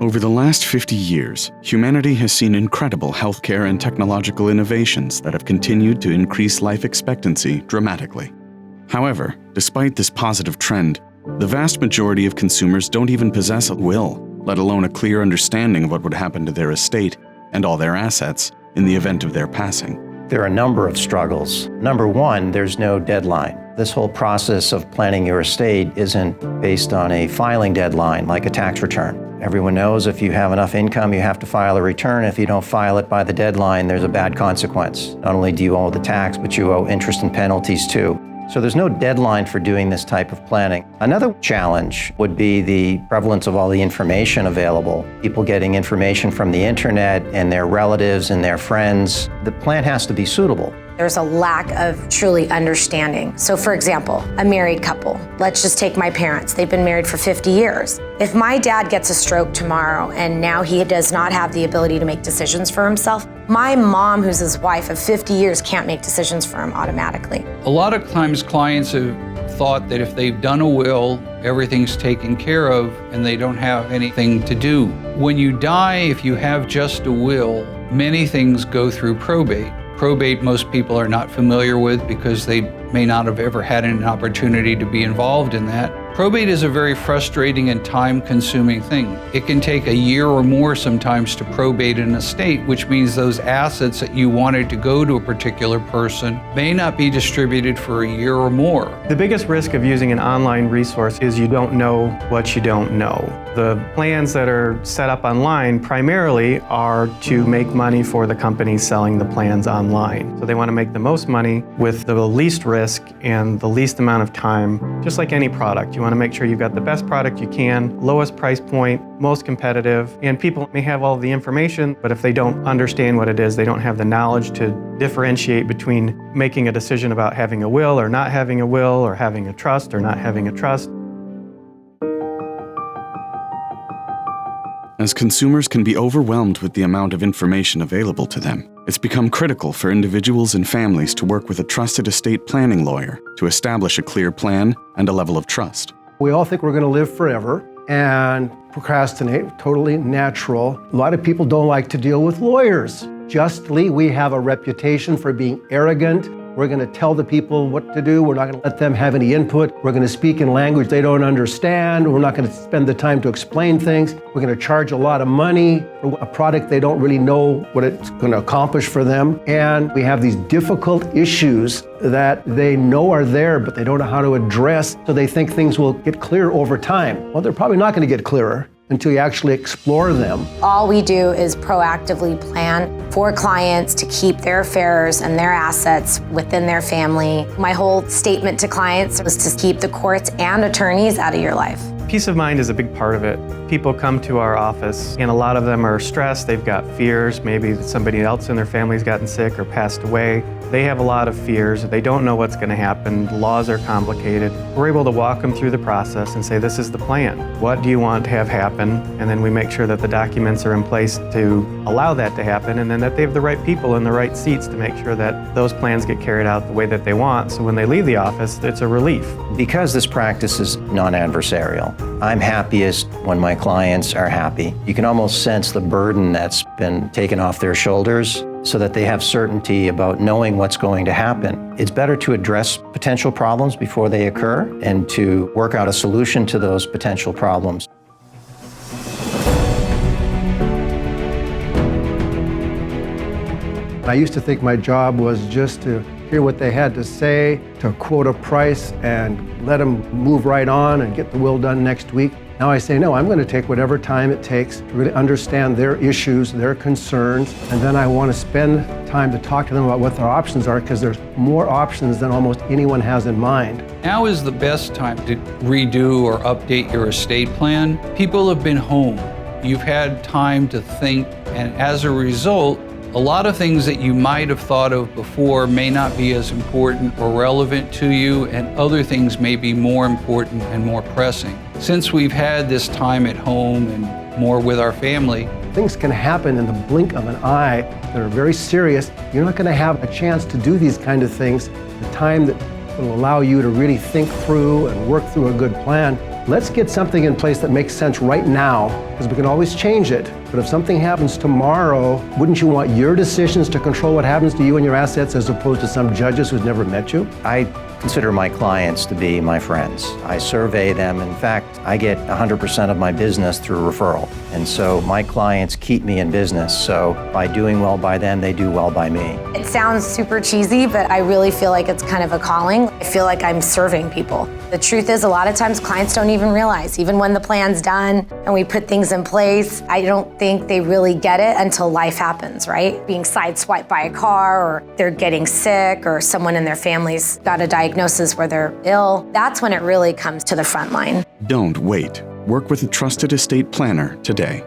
Over the last 50 years, humanity has seen incredible healthcare and technological innovations that have continued to increase life expectancy dramatically. However, despite this positive trend, the vast majority of consumers don't even possess a will, let alone a clear understanding of what would happen to their estate and all their assets in the event of their passing. There are a number of struggles. Number one, there's no deadline. This whole process of planning your estate isn't based on a filing deadline like a tax return. Everyone knows if you have enough income, you have to file a return. If you don't file it by the deadline, there's a bad consequence. Not only do you owe the tax, but you owe interest and penalties too. So there's no deadline for doing this type of planning. Another challenge would be the prevalence of all the information available. People getting information from the internet and their relatives and their friends. The plan has to be suitable. There's a lack of truly understanding. So for example, a married couple, let's just take my parents. They've been married for 50 years. If my dad gets a stroke tomorrow and now he does not have the ability to make decisions for himself, my mom, who's his wife of 50 years, can't make decisions for him automatically. A lot of times clients have thought that if they've done a will, everything's taken care of and they don't have anything to do. When you die, if you have just a will, many things go through probate. Probate, most people are not familiar with because they may not have ever had an opportunity to be involved in that. Probate is a very frustrating and time-consuming thing. It can take a year or more sometimes to probate an estate, which means those assets that you wanted to go to a particular person may not be distributed for a year or more. The biggest risk of using an online resource is you don't know what you don't know. The plans that are set up online primarily are to make money for the companies selling the plans online. So they want to make the most money with the least risk and the least amount of time, just like any product. You want to make sure you've got the best product you can, lowest price point, most competitive, and people may have all the information, but if they don't understand what it is, they don't have the knowledge to differentiate between making a decision about having a will or not having a will, or having a trust or not having a trust. As consumers can be overwhelmed with the amount of information available to them, it's become critical for individuals and families to work with a trusted estate planning lawyer to establish a clear plan and a level of trust. We all think we're going to live forever and procrastinate, totally natural. A lot of people don't like to deal with lawyers. Justly, we have a reputation for being arrogant. We're going to tell the people what to do. We're not going to let them have any input. We're going to speak in language they don't understand. We're not going to spend the time to explain things. We're going to charge a lot of money for a product they don't really know what it's going to accomplish for them. And we have these difficult issues that they know are there, but they don't know how to address. So they think things will get clear over time. Well, they're probably not going to get clearer until you actually explore them. All we do is proactively plan for clients to keep their affairs and their assets within their family. My whole statement to clients was to keep the courts and attorneys out of your life. Peace of mind is a big part of it. People come to our office and a lot of them are stressed, they've got fears, maybe somebody else in their family's gotten sick or passed away. They have a lot of fears, they don't know what's going to happen, the laws are complicated. We're able to walk them through the process and say, this is the plan. What do you want to have happen? And then we make sure that the documents are in place to allow that to happen, and then that they have the right people in the right seats to make sure that those plans get carried out the way that they want, so when they leave the office, it's a relief. Because this practice is non-adversarial, I'm happiest when my clients are happy. You can almost sense the burden that's been taken off their shoulders so that they have certainty about knowing what's going to happen. It's better to address potential problems before they occur and to work out a solution to those potential problems. I used to think my job was just to hear what they had to say, to quote a price and let them move right on and get the will done next week. Now I say, no, I'm going to take whatever time it takes to really understand their issues, their concerns, and then I want to spend time to talk to them about what their options are, because there's more options than almost anyone has in mind. Now is the best time to redo or update your estate plan. People have been home. You've had time to think, and as a result, a lot of things that you might have thought of before may not be as important or relevant to you, and other things may be more important and more pressing. Since we've had this time at home and more with our family, things can happen in the blink of an eye that are very serious. You're not going to have a chance to do these kind of things. The time that will allow you to really think through and work through a good plan. Let's get something in place that makes sense right now because we can always change it. But if something happens tomorrow, wouldn't you want your decisions to control what happens to you and your assets as opposed to some judges who's never met you? I consider my clients to be my friends. I survey them. In fact, I get 100% of my business through referral. And so my clients keep me in business. So by doing well by them, they do well by me. It sounds super cheesy, but I really feel like it's kind of a calling. I feel like I'm serving people. The truth is, a lot of times clients don't even realize, even when the plan's done and we put things in place, I don't think they really get it until life happens, right? Being sideswiped by a car, or they're getting sick, or someone in their family's got a diagnosis where they're ill. That's when it really comes to the front line. Don't wait. Work with a trusted estate planner today.